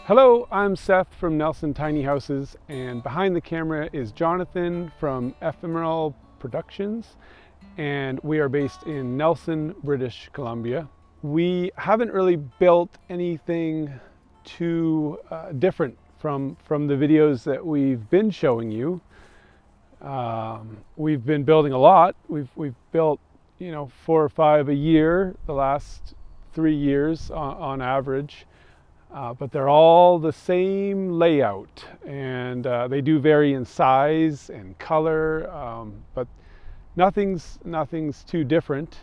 Hello, I'm Seth from Nelson Tiny Houses, and behind the camera is Jonathan from Ephemeral Productions, and we are based in Nelson, British Columbia. We haven't really built anything too different from the videos that we've been showing you. We've been building a lot. We've built, 4 or 5 a year the last 3 years on average. But they're all the same layout, and they do vary in size and color, but nothing's too different.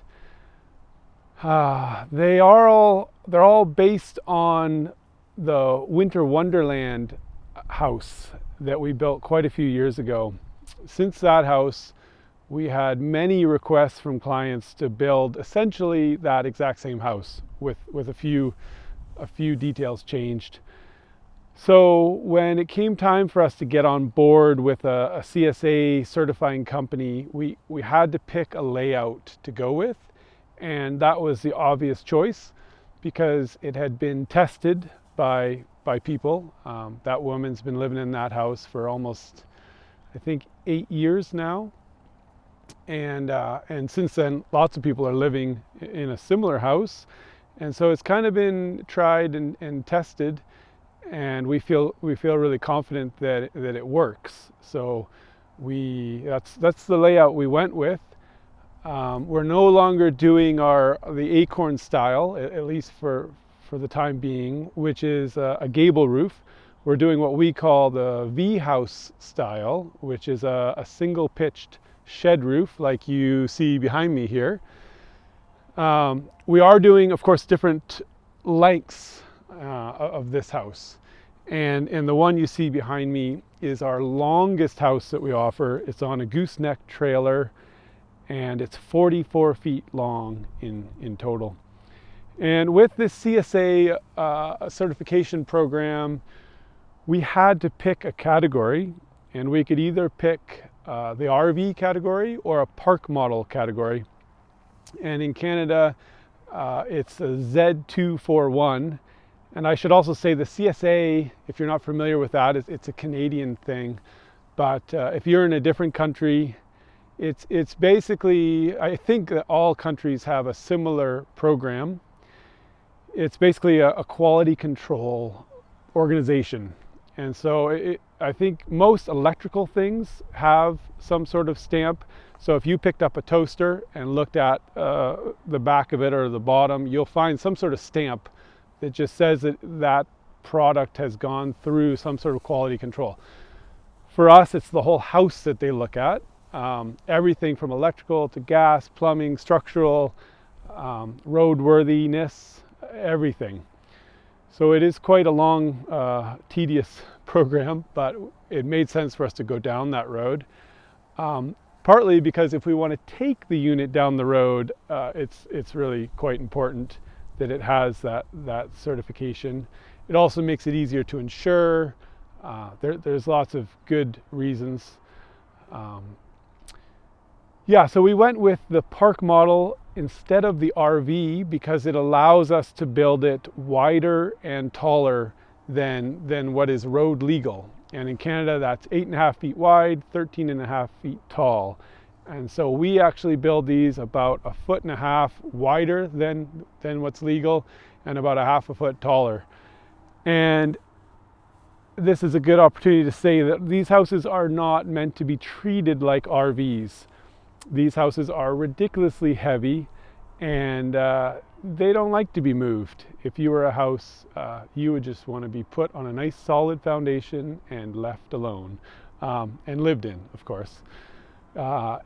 They're all based on the Winter Wonderland house that we built quite a few years ago. Since that house, we had many requests from clients to build essentially that exact same house with a few details changed. So when it came time for us to get on board with a CSA certifying company, we had to pick a layout to go with, and that was the obvious choice because it had been tested by people. That woman's been living in that house for almost, I think, 8 years now, and since then lots of people are living in a similar house. And so it's kind of been tried and tested, and we feel really confident that it works. So that's the layout we went with. We're no longer doing the acorn style, at least for the time being, which is a gable roof. We're doing what we call the V house style, which is a single pitched shed roof like you see behind me here. We are doing, of course, different lengths of this house, and the one you see behind me is our longest house that we offer. It's on a gooseneck trailer, and it's 44 feet long in total. And with this CSA certification program, we had to pick a category, and we could either pick the RV category or a park model category. And in Canada, it's a Z241. And I should also say the CSA, if you're not familiar with that, it's a Canadian thing. But if you're in a different country, it's basically, I think that all countries have a similar program. It's basically a quality control organization. And so I think most electrical things have some sort of stamp. So if you picked up a toaster and looked at the back of it or the bottom, you'll find some sort of stamp that just says that that product has gone through some sort of quality control. For us, it's the whole house that they look at. Everything from electrical to gas, plumbing, structural, roadworthiness, everything. So it is quite a long, tedious program, but it made sense for us to go down that road. Partly because if we want to take the unit down the road, it's really quite important that it has that certification. It also makes it easier to insure. There's lots of good reasons. So we went with the park model instead of the RV because it allows us to build it wider and taller than what is road legal. And in Canada, that's 8.5 feet wide, 13.5 feet tall. And so we actually build these about 1.5 feet wider than what's legal and about 1/2 foot taller. And this is a good opportunity to say that these houses are not meant to be treated like RVs. These houses are ridiculously heavy, and they don't like to be moved. If you were a house, you would just want to be put on a nice solid foundation and left alone, and lived in, of course.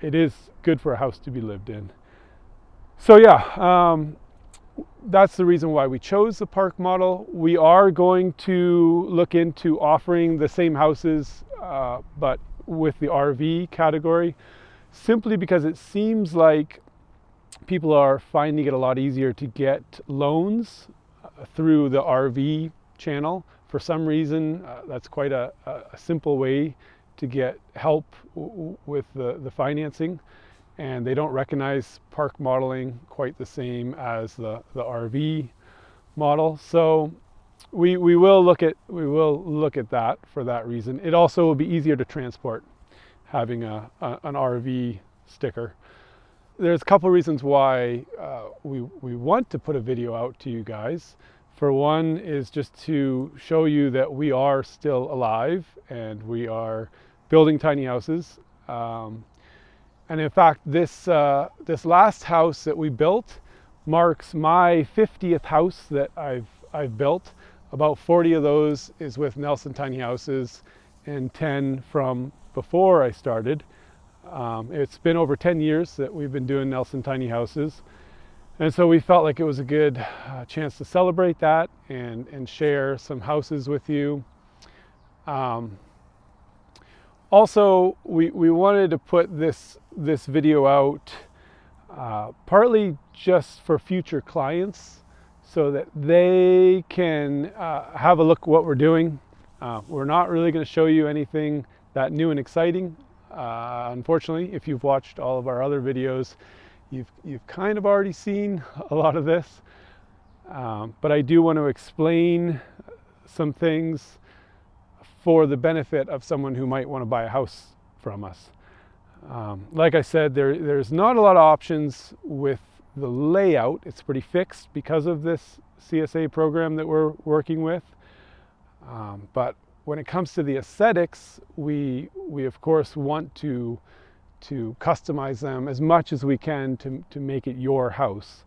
It is good for a house to be lived in. So that's the reason why we chose the park model. We are going to look into offering the same houses, but with the RV category, simply because it seems like people are finding it a lot easier to get loans through the RV channel. For some reason, that's quite a simple way to get help with the financing, and they don't recognize park modeling quite the same as the RV model. So we will look at that for that reason. It also will be easier to transport having an RV sticker. There's a couple reasons why we want to put a video out to you guys. For one is just to show you that we are still alive and we are building tiny houses. And in fact, this last house that we built marks my 50th house that I've built. About 40 of those is with Nelson Tiny Houses and 10 from before I started. It's been over 10 years that we've been doing Nelson Tiny Houses. And so we felt like it was a good chance to celebrate that and share some houses with you. Also, we wanted to put this video out partly just for future clients so that they can have a look at what we're doing. We're not really going to show you anything that new and exciting. Unfortunately, if you've watched all of our other videos, you've kind of already seen a lot of this. But I do want to explain some things for the benefit of someone who might want to buy a house from us. Like I said, there's not a lot of options with the layout. It's pretty fixed because of this CSA program that we're working with. But when it comes to the aesthetics, we of course want to customize them as much as we can to make it your house.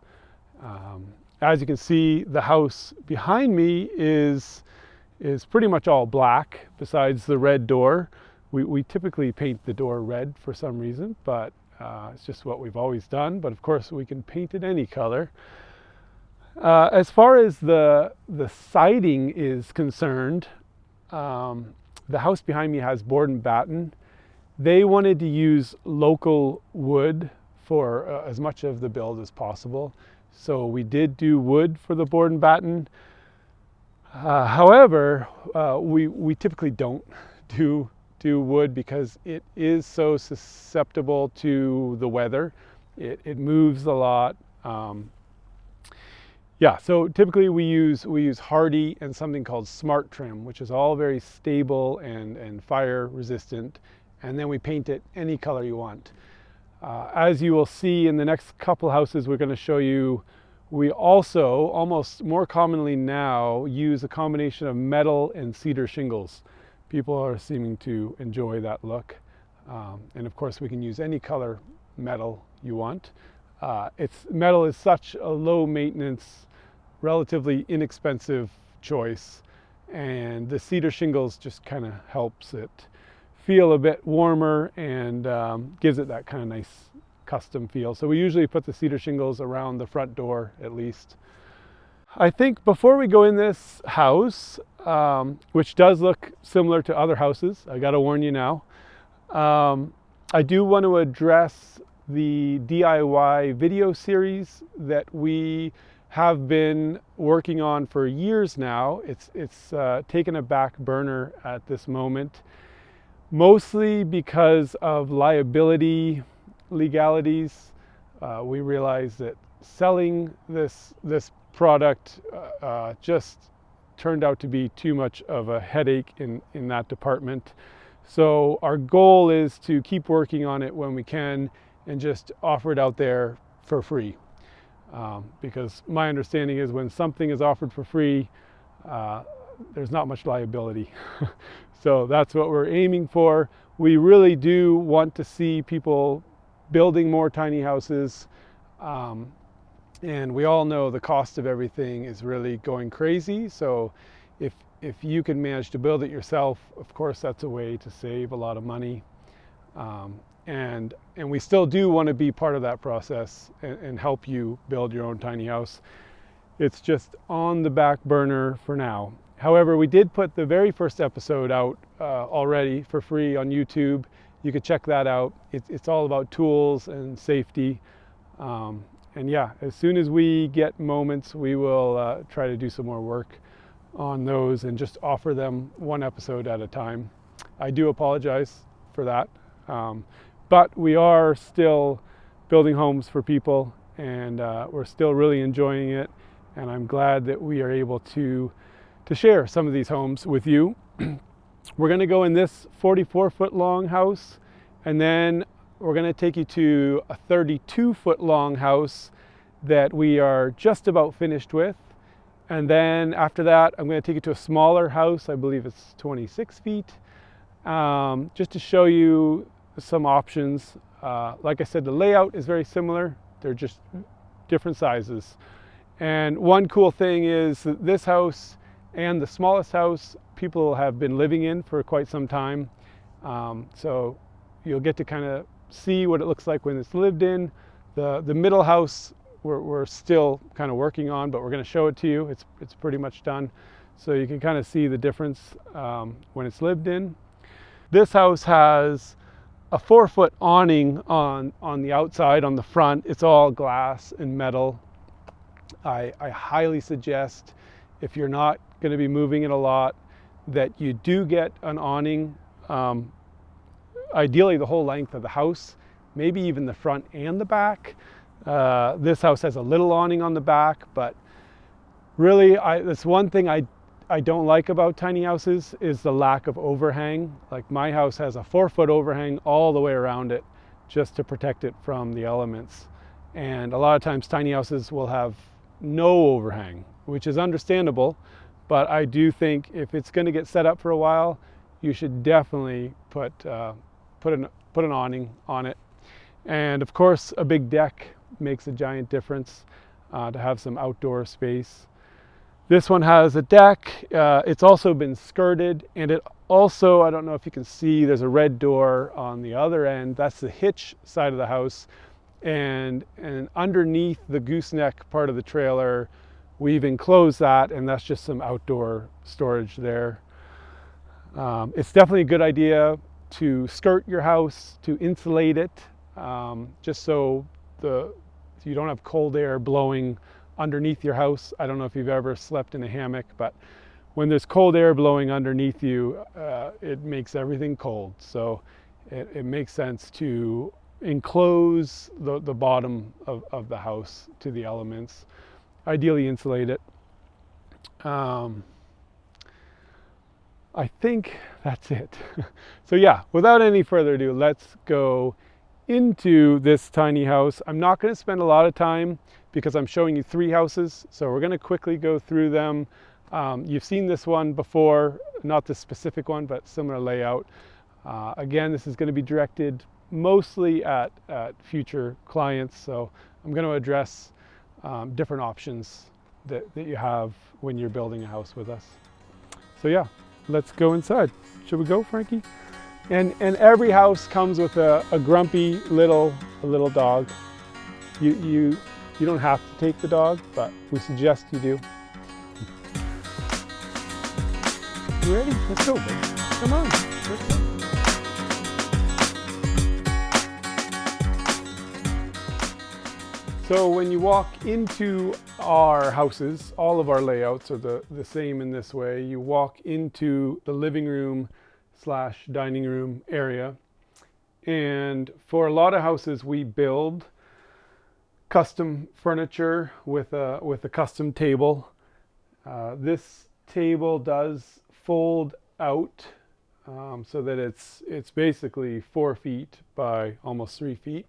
As you can see, the house behind me is pretty much all black besides the red door. We typically paint the door red for some reason, but it's just what we've always done. But of course we can paint it any color. As far as the siding is concerned, the house behind me has board and batten. They wanted to use local wood for as much of the build as possible. So we did do wood for the board and batten. However, we typically don't do wood because it is so susceptible to the weather. It moves a lot. Yeah, so typically we use hardy and something called smart trim, which is all very stable and fire resistant. And then we paint it any color you want. As you will see in the next couple houses we're going to show you, we also, almost more commonly now, use a combination of metal and cedar shingles. People are seeming to enjoy that look. And of course we can use any color metal you want. Metal is such a low maintenance, relatively inexpensive choice. And the cedar shingles just kind of helps it feel a bit warmer and gives it that kind of nice custom feel. So we usually put the cedar shingles around the front door at least. I think before we go in this house, which does look similar to other houses, I gotta warn you now, I do want to address the DIY video series that we have been working on for years now. It's taken a back burner at this moment, mostly because of liability legalities. We realized that selling this product just turned out to be too much of a headache in that department. So our goal is to keep working on it when we can and just offer it out there for free. Because my understanding is when something is offered for free, there's not much liability. So that's what we're aiming for. We really do want to see people building more tiny houses. And we all know the cost of everything is really going crazy. So if you can manage to build it yourself, of course, that's a way to save a lot of money. And we still do want to be part of that process and help you build your own tiny house. It's just on the back burner for now. However, we did put the very first episode out already for free on YouTube. You could check that out. It's all about tools and safety. And yeah, as soon as we get moments, we will try to do some more work on those and just offer them one episode at a time. I do apologize for that. But we are still building homes for people, and we're still really enjoying it. And I'm glad that we are able to to share some of these homes with you. We're going to go in this 44-foot long house, and then we're going to take you to a 32-foot long house that we are just about finished with. And then after that, I'm going to take you to a smaller house. I believe it's 26 feet, just to show you some options. Like I said, the layout is very similar. They're just different sizes. And one cool thing is that this house and the smallest house people have been living in for quite some time. So you'll get to kind of see what it looks like when it's lived in. The middle house we're still kind of working on, but we're going to show it to you. It's pretty much done. So you can kind of see the difference when it's lived in. This house has a 4-foot awning on the outside, on the front. It's all glass and metal. I highly suggest, if you're not going to be moving it a lot, that you do get an awning, ideally the whole length of the house, maybe even the front and the back. This house has a little awning on the back, but really that's one thing I don't like about tiny houses is the lack of overhang. Like my house has a 4-foot overhang all the way around it just to protect it from the elements. And a lot of times tiny houses will have no overhang, which is understandable, but I do think if it's going to get set up for a while, you should definitely put an awning on it. And of course, a big deck makes a giant difference to have some outdoor space. This one has a deck. It's also been skirted, and it also, I don't know if you can see, there's a red door on the other end. That's the hitch side of the house. And underneath the gooseneck part of the trailer, we've enclosed that, and that's just some outdoor storage there. It's definitely a good idea to skirt your house, to insulate it, just so you don't have cold air blowing underneath your house. I don't know if you've ever slept in a hammock, but when there's cold air blowing underneath you, it makes everything cold. So it makes sense to enclose the bottom of the house to the elements. Ideally insulate it. I think that's it. So yeah, without any further ado, let's go into this tiny house. I'm not going to spend a lot of time because I'm showing you 3 houses, so we're going to quickly go through them. You've seen this one before, not this specific one, but similar layout. Again, this is going to be directed mostly at future clients, so I'm going to address different options that you have when you're building a house with us. So yeah, let's go inside. Should we go, Frankie? And every house comes with a grumpy little dog. You don't have to take the dog, but we suggest you do. You ready? Let's go, baby. Come on. Let's go. So when you walk into our houses, all of our layouts are the same in this way. You walk into the living room / dining room area, and for a lot of houses we build custom furniture with a custom table. This table does fold out so that it's basically 4 feet by almost 3 feet.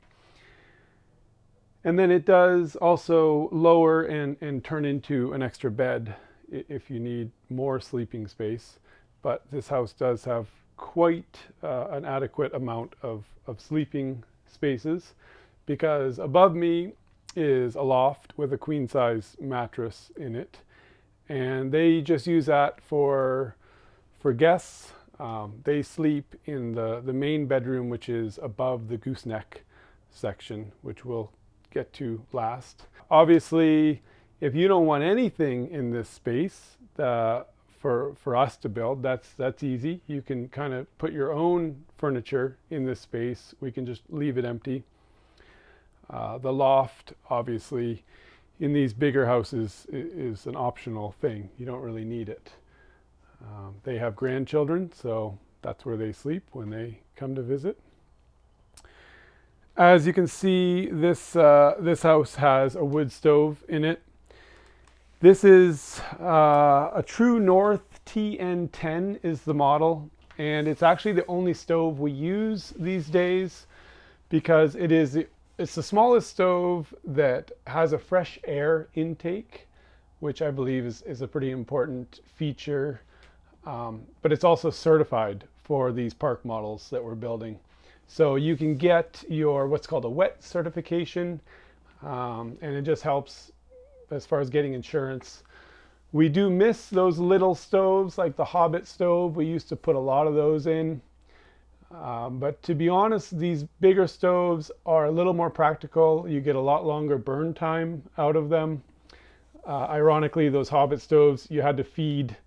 And then it does also lower and turn into an extra bed if you need more sleeping space. But this house does have quite an adequate amount of sleeping spaces, because above me is a loft with a queen size mattress in it. And they just use that for guests. They sleep in the main bedroom, which is above the gooseneck section, which we'll get to last. Obviously, if you don't want anything in this space for us to build, that's easy. You can kind of put your own furniture in this space. We can just leave it empty. The loft, obviously, in these bigger houses is an optional thing. You don't really need it. They have grandchildren, so that's where they sleep when they come to visit. As you can see, this house has a wood stove in it. This is a True North TN10 is the model, and it's actually the only stove we use these days because it's the smallest stove that has a fresh air intake, which I believe is a pretty important feature. But it's also certified for these park models that we're building. So you can get your what's called a wet certification, and it just helps as far as getting insurance. We do miss those little stoves like the Hobbit stove. We used to put a lot of those in. But to be honest, these bigger stoves are a little more practical. You get a lot longer burn time out of them. Ironically, those Hobbit stoves, you had to feed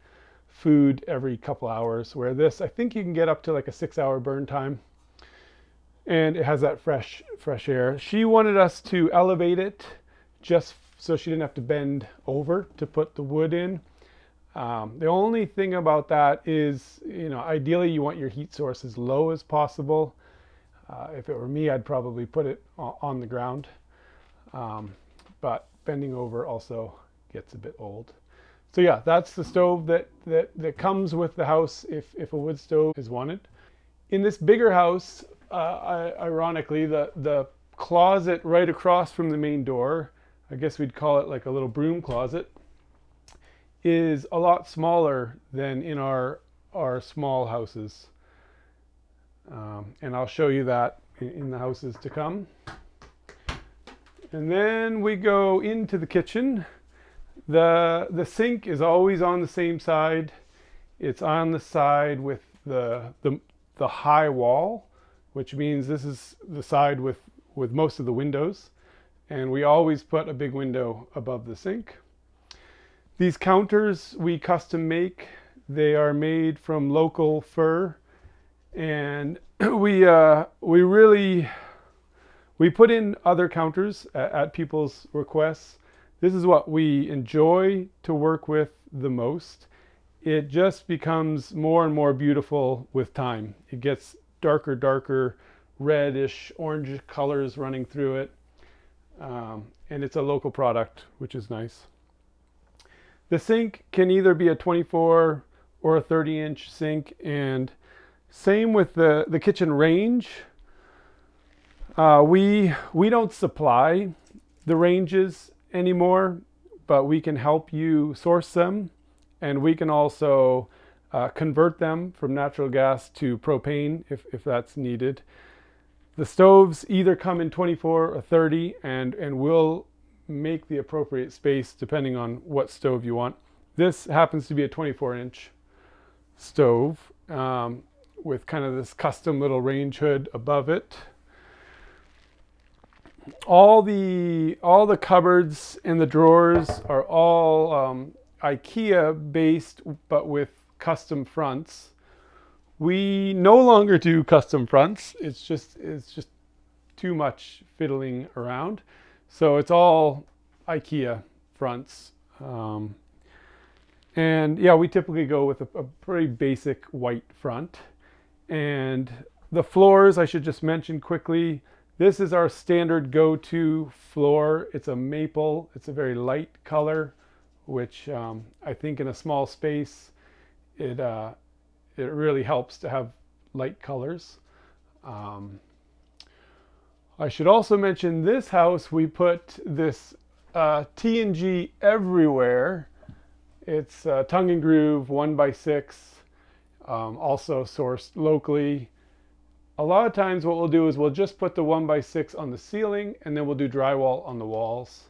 food every couple hours, where this, I think you can get up to like a 6-hour burn time. And it has that fresh air. She wanted us to elevate it just so she didn't have to bend over to put the wood in. The only thing about that is, ideally you want your heat source as low as possible. If it were me, I'd probably put it on the ground. But bending over also gets a bit old. So yeah, that's the stove that comes with the house if a wood stove is wanted. In this bigger house, ironically, the closet right across from the main door, I guess we'd call it like a little broom closet, is a lot smaller than in our small houses. And I'll show you that in the houses to come. And then we go into the kitchen. The sink is always on the same side. It's on the side with the high wall, which means this is the side with most of the windows. And we always put a big window above the sink. These counters we custom make. They are made from local fir, and we put in other counters at people's requests. This is what we enjoy to work with the most. It just becomes more and more beautiful with time. It gets darker, reddish, orange colors running through it. And it's a local product, which is nice. The sink can either be a 24 or a 30-inch sink, and same with the kitchen range. We don't supply the ranges anymore, but we can help you source them, and we can also convert them from natural gas to propane if that's needed. The stoves either come in 24 or 30, and we'll make the appropriate space depending on what stove you want. This happens to be a 24-inch stove with kind of this custom little range hood above it. All the cupboards and the drawers are all IKEA based, but with custom fronts. We no longer do custom fronts. It's just too much fiddling around. So it's all IKEA fronts. And yeah, we typically go with a pretty basic white front. And the floors, I should just mention quickly, this is our standard go-to floor. It's a maple. It's a very light color, which I think in a small space, it really helps to have light colors. I should also mention this house, we put this T&G everywhere. It's tongue and groove 1x6, also sourced locally. A lot of times what we'll do is we'll just put the 1x6 on the ceiling, and then we'll do drywall on the walls.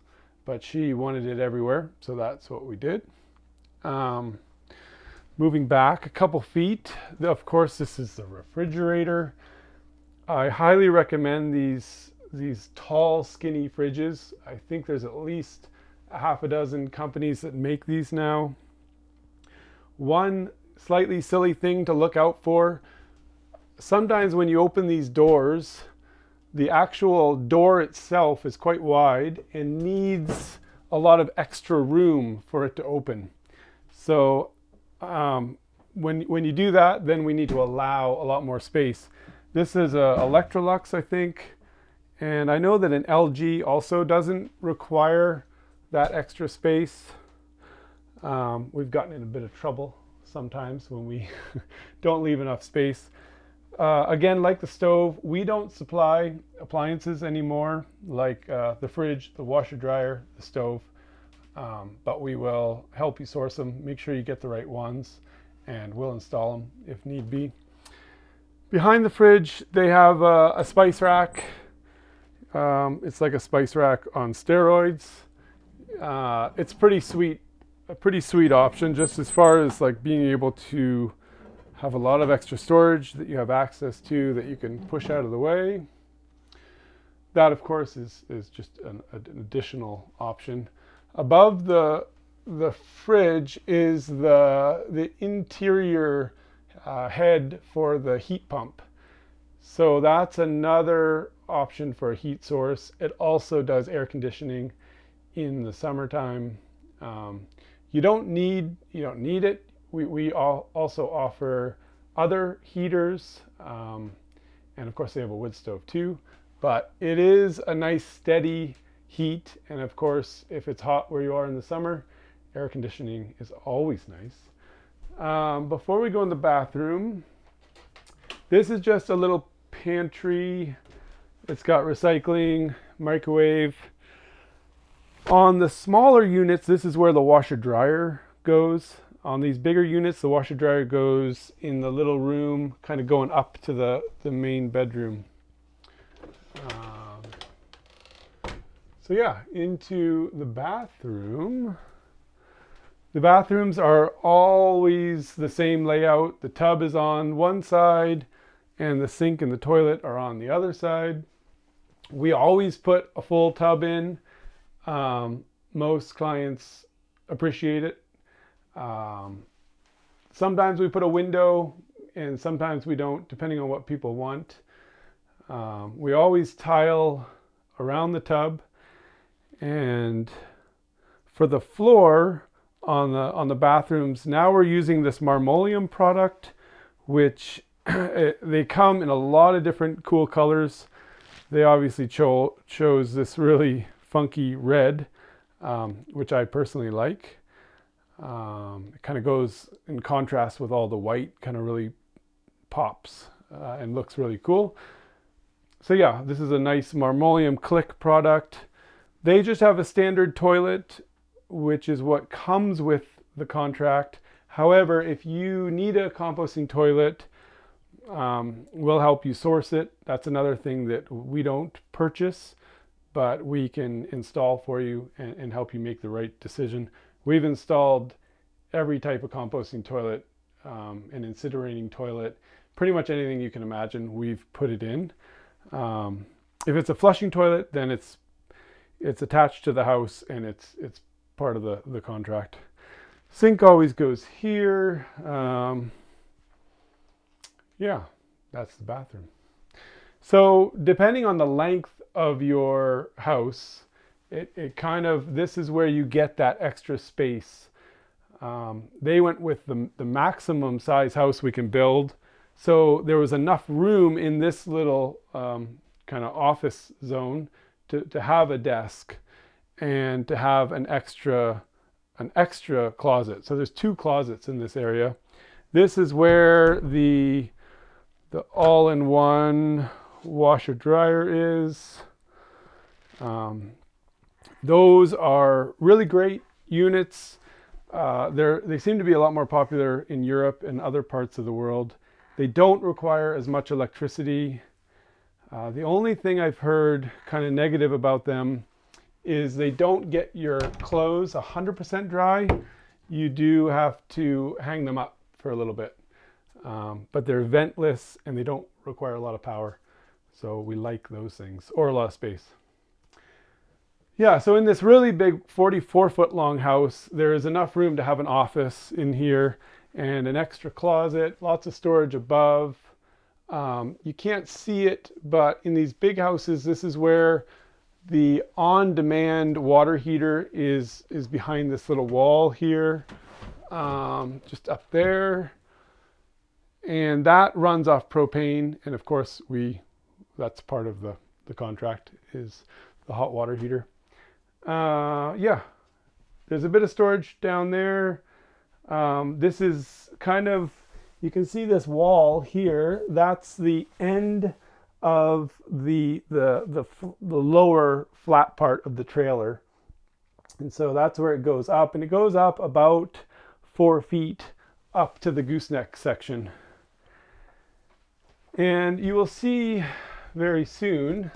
But she wanted it everywhere, so that's what we did. Moving back a couple feet, of course this is the refrigerator. I highly recommend these tall, skinny fridges. I think there's at least a half a dozen companies that make these now. One slightly silly thing to look out for, sometimes when you open these doors, the actual door itself is quite wide and needs a lot of extra room for it to open. So when you do that, then we need to allow a lot more space. This is a Electrolux, I think, and I know that an LG also doesn't require that extra space. We've gotten in a bit of trouble sometimes when we don't leave enough space. Again, like the stove, we don't supply appliances anymore, like the fridge, the washer dryer, the stove, but we will help you source them, make sure you get the right ones, and we'll install them if need be. Behind the fridge, they have a spice rack. It's like a spice rack on steroids. It's pretty sweet, a pretty sweet option, just as far as like being able to have a lot of extra storage that you have access to that you can push out of the way. That, of course, is just an additional option. Above the fridge is the interior head for the heat pump. So that's another option for a heat source. It also does air conditioning in the summertime. You don't need it. We also offer other heaters, and of course they have a wood stove too, but it is a nice steady heat, and of course if it's hot where you are in the summer, air conditioning is always nice. Before we go in the bathroom, this is just a little pantry. It's got recycling, microwave. On the smaller units, this is where the washer dryer goes. On these bigger units, the washer dryer goes in the little room, kind of going up to the main bedroom. So yeah, into the bathroom. The bathrooms are always the same layout. The tub is on one side and the sink and the toilet are on the other side. We always put a full tub in. Most clients appreciate it. Sometimes we put a window and sometimes we don't, depending on what people want. We always tile around the tub, and for the floor on the bathrooms, now we're using this marmoleum product, which they come in a lot of different cool colors. They obviously chose this really funky red, which I personally like. It kind of goes in contrast with all the white, kind of really pops and looks really cool. So yeah, this is a nice marmoleum click product. They just have a standard toilet, which is what comes with the contract. However, if you need a composting toilet, we'll help you source it. That's another thing that we don't purchase, but we can install for you and help you make the right decision. We've installed every type of composting toilet, an incinerating toilet, pretty much anything you can imagine, we've put it in. If it's a flushing toilet, then it's attached to the house and it's part of the contract. Sink always goes here. Yeah, that's the bathroom. So depending on the length of your house, it kind of, this is where you get that extra space. They went with the maximum size house we can build. So there was enough room in this little kind of office zone to have a desk and to have an extra closet. So there's 2 closets in this area. This is where the all-in-one washer dryer is. Those are really great units. They seem to be a lot more popular in Europe and other parts of the world. They don't require as much electricity. The only thing I've heard kind of negative about them is they don't get your clothes 100% dry. You do have to hang them up for a little bit. But they're ventless and they don't require a lot of power. So we like those things, or a lot of space. Yeah, so in this really big 44-foot long house, there is enough room to have an office in here and an extra closet, lots of storage above. You can't see it, but in these big houses, this is where the on-demand water heater is behind this little wall here, just up there. And that runs off propane. And of course, that's part of the contract, is the hot water heater. Yeah, there's a bit of storage down there. This is kind of, you can see this wall here. That's the end of the lower flat part of the trailer. And so that's where it goes up, and it goes up about 4 feet up to the gooseneck section. And you will see very soon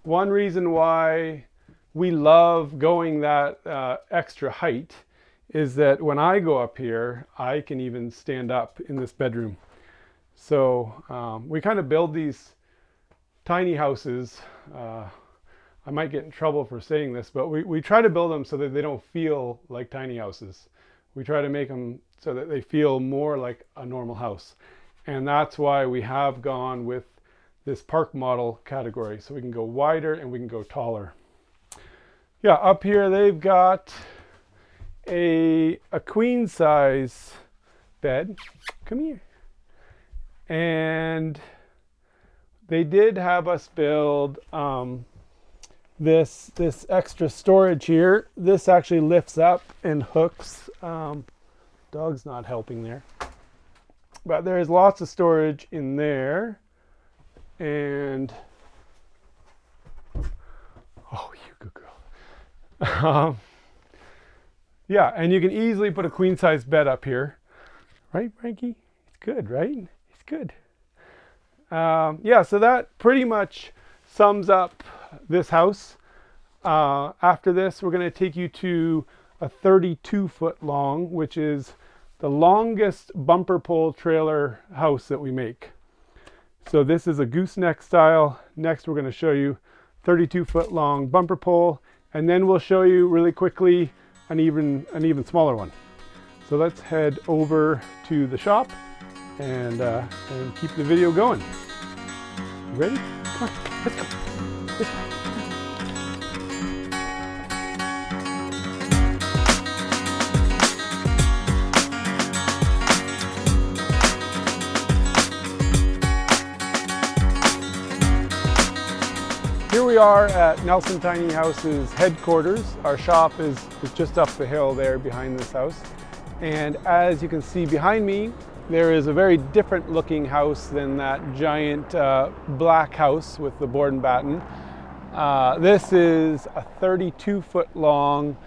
one reason why we love going that extra height is that when I go up here, I can even stand up in this bedroom. So we kind of build these tiny houses. I might get in trouble for saying this, but we try to build them so that they don't feel like tiny houses. We try to make them so that they feel more like a normal house. And that's why we have gone with this park model category. So we can go wider and we can go taller. Yeah, up here they've got a queen size bed. Come here. And they did have us build this extra storage here. This actually lifts up and hooks. Dog's not helping there. But there's lots of storage in there. And oh, you good girl. Yeah, and you can easily put a queen size bed up here. Right, Frankie? It's good, right? It's good. Yeah, so that pretty much sums up this house. After this, we're going to take you to a 32-foot long, which is the longest bumper pole trailer house that we make. So this is a gooseneck style. Next, we're going to show you 32-foot long bumper pole, and then we'll show you really quickly an even smaller one. So let's head over to the shop and keep the video going. You ready? Come on, let's go. This way. Here we are at Nelson Tiny House's headquarters. Our shop is just up the hill there behind this house. And as you can see behind me, there is a very different looking house than that giant black house with the board and batten. This is a 32-foot long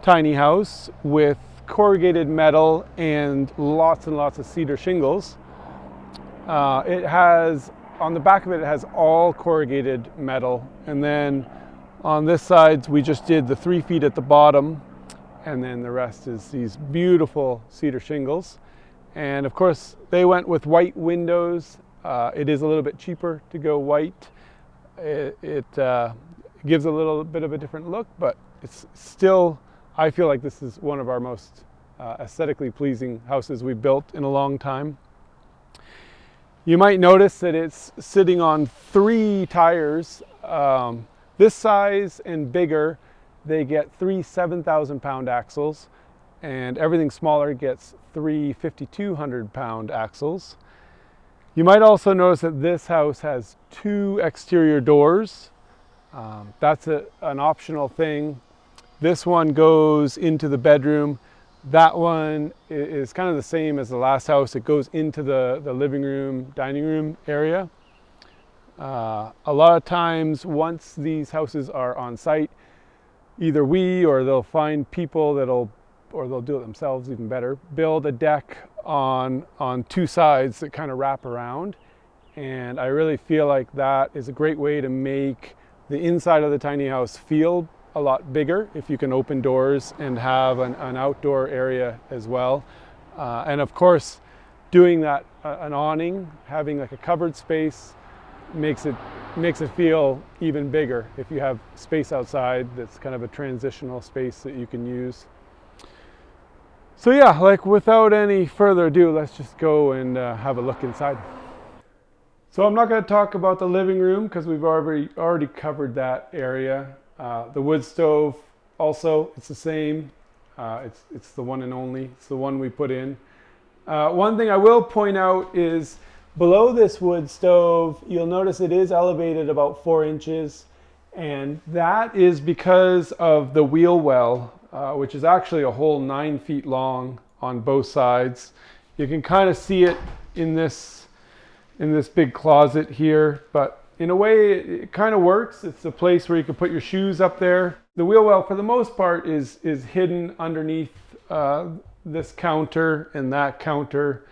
tiny house with corrugated metal and lots of cedar shingles. It has, on the back of it, it has all corrugated metal, and then on this side we just did the 3 feet at the bottom, and then the rest is these beautiful cedar shingles. And of course they went with white windows. It is a little bit cheaper to go white. It gives a little bit of a different look, but it's still, I feel like this is one of our most aesthetically pleasing houses we've built in a long time. You might notice that it's sitting on 3 tires. This size and bigger, they get 3 7,000-pound axles, and everything smaller gets 3 5,200-pound axles. You might also notice that this house has 2 exterior doors. That's an optional thing. This one goes into the bedroom. That one is kind of the same as the last house. It goes into the living room, dining room area. A lot of times, once these houses are on site, either we or they'll find people or they'll do it themselves, even better, build a deck on 2 sides that kind of wrap around. And I really feel like that is a great way to make the inside of the tiny house feel a lot bigger if you can open doors and have an outdoor area as well. And of course, doing that, an awning, having like a covered space, makes it feel even bigger if you have space outside that's kind of a transitional space that you can use. So yeah, like without any further ado, let's just go and have a look inside. So I'm not going to talk about the living room because we've already covered that area. The wood stove also, it's the same. It's the one and only. It's the one we put in. One thing I will point out is below this wood stove, you'll notice it is elevated about 4 inches. And that is because of the wheel well. which is actually a whole 9 feet long on both sides. You can kind of see it in this big closet here, but in a way it kind of works. It's a place where you can put your shoes up there. The wheel well, for the most part, is hidden underneath this counter and that counter.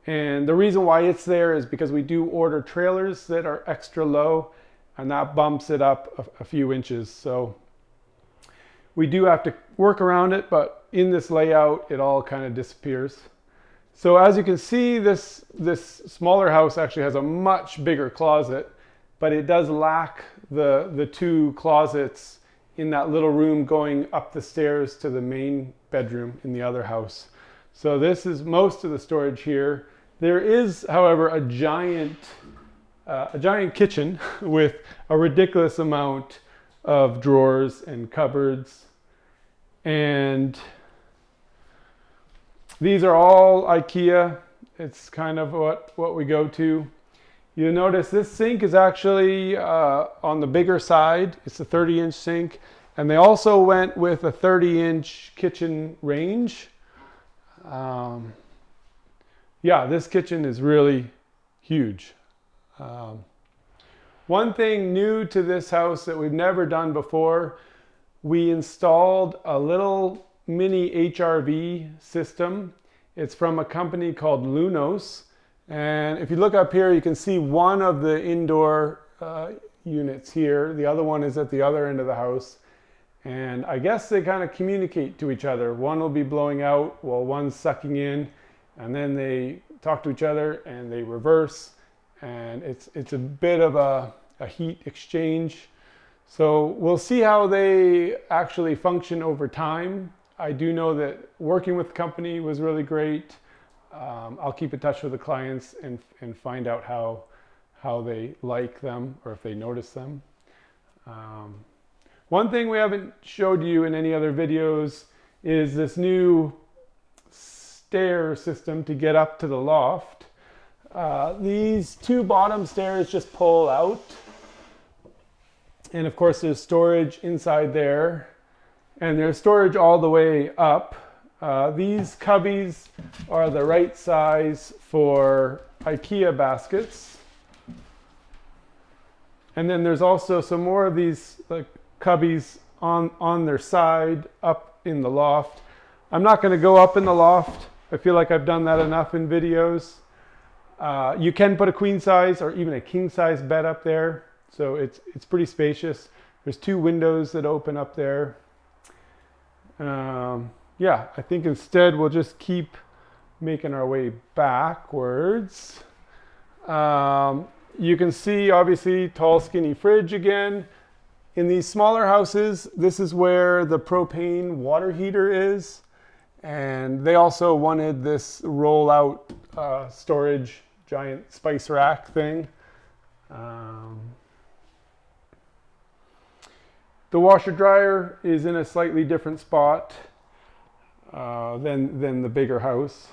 And the reason why it's there is because we do order trailers that are extra low, and that bumps it up a few inches. So we do have to work around it, but in this layout, it all kind of disappears. So as you can see, this smaller house actually has a much bigger closet, but it does lack the 2 closets in that little room going up the stairs to the main bedroom in the other house. So this is most of the storage here. There is, however, a giant kitchen with a ridiculous amount of drawers and cupboards. And these are all IKEA. It's kind of what we go to. You'll notice this sink is actually on the bigger side. It's a 30-inch sink. And they also went with a 30-inch kitchen range. Yeah, this kitchen is really huge. One thing new to this house that we've never done before, we installed a little mini HRV system. It's from a company called Lunos. And if you look up here, you can see one of the indoor units here. The other one is at the other end of the house. And I guess they kind of communicate to each other. One will be blowing out while one's sucking in, and then they talk to each other and they reverse. And it's a bit of a heat exchange. So we'll see how they actually function over time. I do know that working with the company was really great. I'll keep in touch with the clients and find out how they like them or if they notice them. One thing we haven't showed you in any other videos is this new stair system to get up to the loft. These 2 bottom stairs just pull out. And of course there's storage inside there. And there's storage all the way up. These cubbies are the right size for IKEA baskets. And then there's also some more of these cubbies on their side up in the loft. I'm not going to go up in the loft. I feel like I've done that enough in videos. You can put a queen size or even a king size bed up there. So it's pretty spacious. There's 2 windows that open up there. Yeah, I think instead we'll just keep making our way backwards. You can see obviously tall skinny fridge again. In these smaller houses, this is where the propane water heater is. And they also wanted this roll out storage giant spice rack thing. The washer dryer is in a slightly different spot than the bigger house.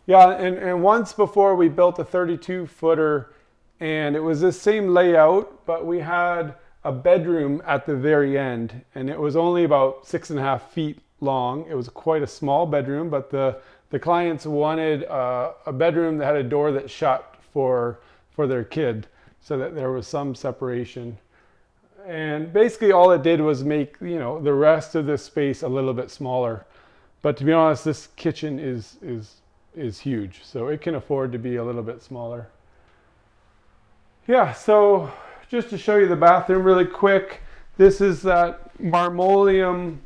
Yeah, and once before we built a 32-footer, and it was the same layout, but we had a bedroom at the very end, and it was only about 6.5 feet long. It was quite a small bedroom, but the clients wanted a bedroom that had a door that shut for their kid, so that there was some separation. And basically all it did was make, you know, the rest of this space a little bit smaller. But to be honest, this kitchen is huge, so it can afford to be a little bit smaller. Yeah, so just to show you the bathroom really quick, this is that marmoleum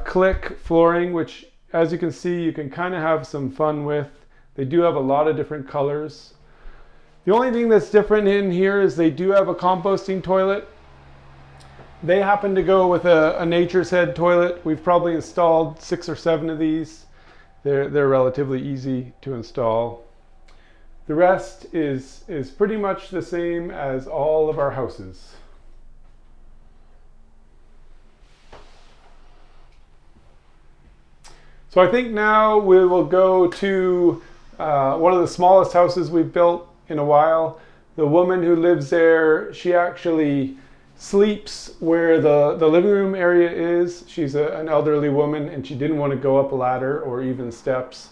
click flooring, which as you can see, you can kind of have some fun with. They do have a lot of different colors. The only thing that's different in here is they do have a composting toilet. They happen to go with a Nature's Head toilet. We've probably installed 6 or 7 of these. They're relatively easy to install. The rest is pretty much the same as all of our houses. So I think now we will go to one of the smallest houses we've built in a while. The woman who lives there, she actually sleeps where the living room area is. She's an elderly woman and she didn't want to go up a ladder or even steps.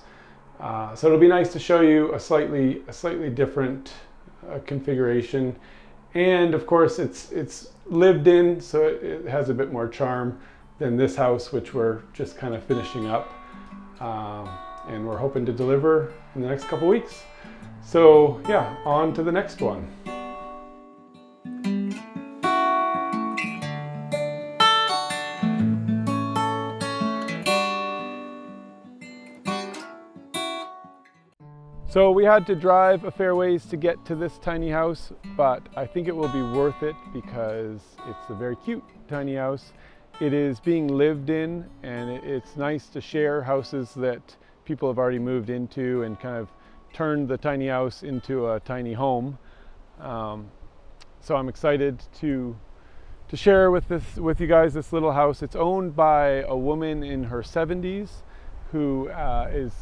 So it'll be nice to show you a slightly different configuration. And of course it's lived in, so it has a bit more charm than this house, which we're just kind of finishing up. And we're hoping to deliver in the next couple weeks. So yeah, on to the next one. So we had to drive a fair ways to get to this tiny house, but I think it will be worth it because it's a very cute tiny house. It is being lived in, and it's nice to share houses that people have already moved into and kind of turned the tiny house into a tiny home. So I'm excited to share with you guys this little house. It's owned by a woman in her 70s who is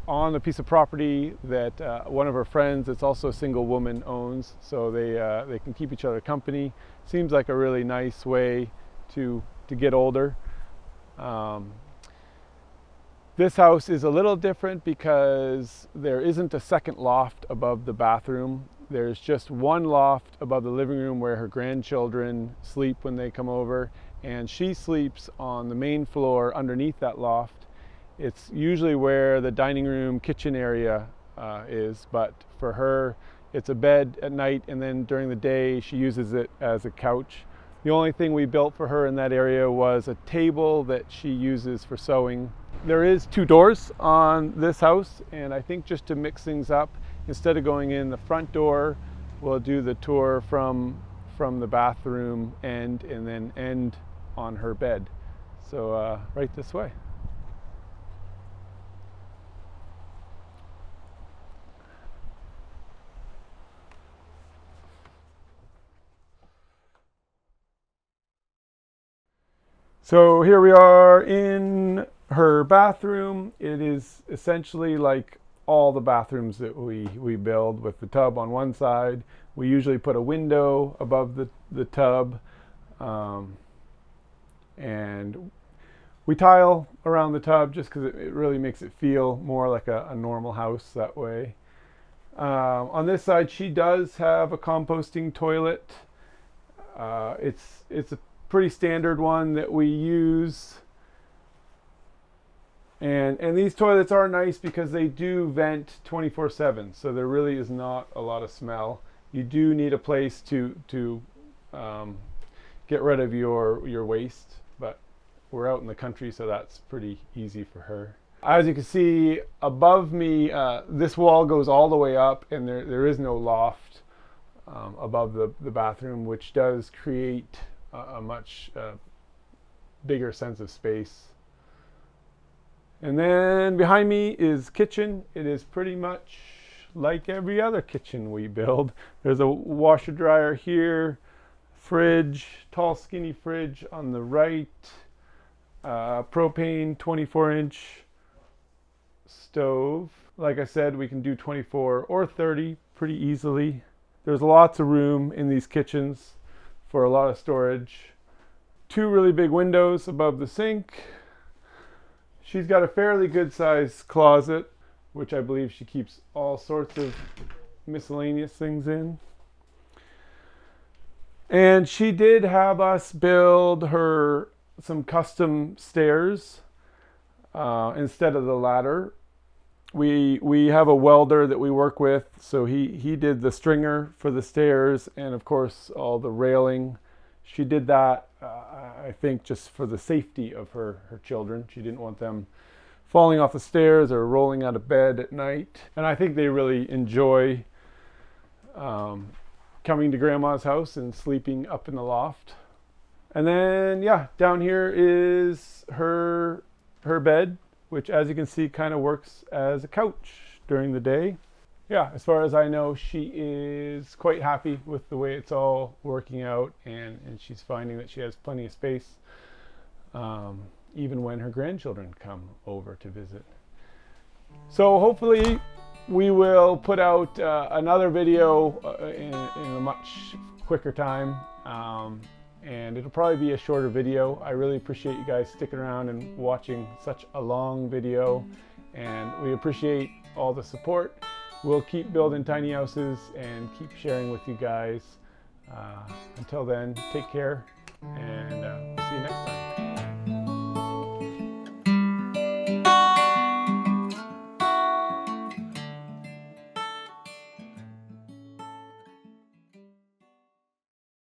on a piece of property that one of her friends, that's also a single woman, owns. So they can keep each other company. Seems like a really nice way to get older. This house is a little different because there isn't a second loft above the bathroom. There's just one loft above the living room where her grandchildren sleep when they come over, and she sleeps on the main floor underneath that loft. It's usually where the dining room kitchen area is, but for her it's a bed at night, and then during the day she uses it as a couch. The only thing we built for her in that area was a table that she uses for sewing. There is 2 doors on this house, and I think just to mix things up, instead of going in the front door, we'll do the tour from the bathroom end and then end on her bed. So right this way. So here we are in her bathroom. It is essentially like all the bathrooms that we build, with the tub on one side. We usually put a window above the tub, and we tile around the tub just because it really makes it feel more like a normal house that way. On this side, she does have a composting toilet. It's a pretty standard one that we use, and these toilets are nice because they do vent 24/7, so there really is not a lot of smell. You do need a place to get rid of your waste, but we're out in the country, so that's pretty easy for her. As you can see above me, this wall goes all the way up, and there is no loft above the bathroom, which does create a much bigger sense of space. And then behind me is kitchen. It is pretty much like every other kitchen we build. There's a washer dryer here, fridge, tall skinny fridge on the right, propane 24-inch stove. Like I said, we can do 24 or 30 pretty easily. There's lots of room in these kitchens for a lot of storage. 2 really big windows above the sink. She's got a fairly good sized closet, which I believe she keeps all sorts of miscellaneous things in. And she did have us build her some custom stairs instead of the ladder. We have a welder that we work with, so he did the stringer for the stairs, and of course all the railing. She did that I think just for the safety of her children. She didn't want them falling off the stairs or rolling out of bed at night. And I think they really enjoy coming to Grandma's house and sleeping up in the loft. And then yeah, down here is her bed, which as you can see kind of works as a couch during the day. Yeah, as far as I know, she is quite happy with the way it's all working out, and she's finding that she has plenty of space even when her grandchildren come over to visit. So hopefully we will put out another video in a much quicker time. and it'll probably be a shorter video. I really appreciate you guys sticking around and watching such a long video, and we appreciate all the support. We'll keep building tiny houses and keep sharing with you guys. Until then, take care, and